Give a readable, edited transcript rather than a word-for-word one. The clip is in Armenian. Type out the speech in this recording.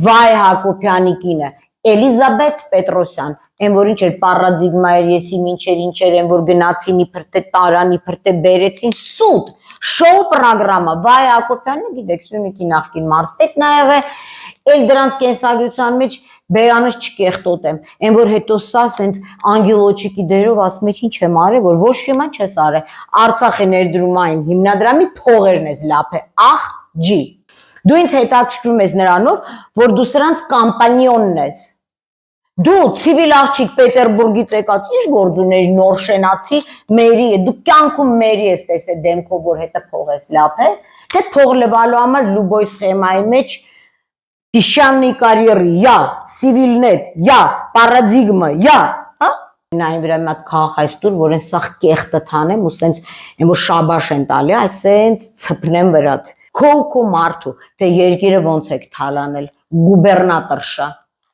Վայ Հակոբյանի կինը Էլիզաբեթ Պետրոսյան, այն որ ինչ էր պարադիգմա էր, եսի մինչեր ինչեր են, որ գնացին իբր թե տարան, իբր թե բերեցին, սուտ, շոու պրոգրամը, Վայ Հակոբյանը, գիտեք, Սյունիքի նախկին մարզպետն ա եղել, էլ դրանց կենսագրության մեջ բերանս չկեղտոտեմ, այն որ հետո սա սենց անգելոջիկի դերով ասում էր ինչ եմ արել, որ ոչ հիմա չես արել, Արցախի ներդրումային հիմնադրամի փողերն ես լափե, ախ ջի, դու ինձ հետաքրքրում ես նրանով, որ դու սրանց կամպանիոնն ես, դու ցիվիլ աղջիկ Պետերբուրգից եկած ինչ գործ ուներ նոր շենացի մերի է, դու կյանքում մերի ես տեսել դեմքով, որ հետը փող ես լափե, թե փող լվալու համար լուբոյ սխեմայի մեջ Песчаные карьеры, я, Civilnet, я, Paradigma, я, Նային վրա մի հատ քաղաքայստուր, որ են սաղ կեղտը թանեմ ու սենց են որ շաբաշ են տալի, այսենց ծպնեմ վրատ, քո մարդու, թե երկիրը ոնց եք թալանել, գուբերնատոր շա,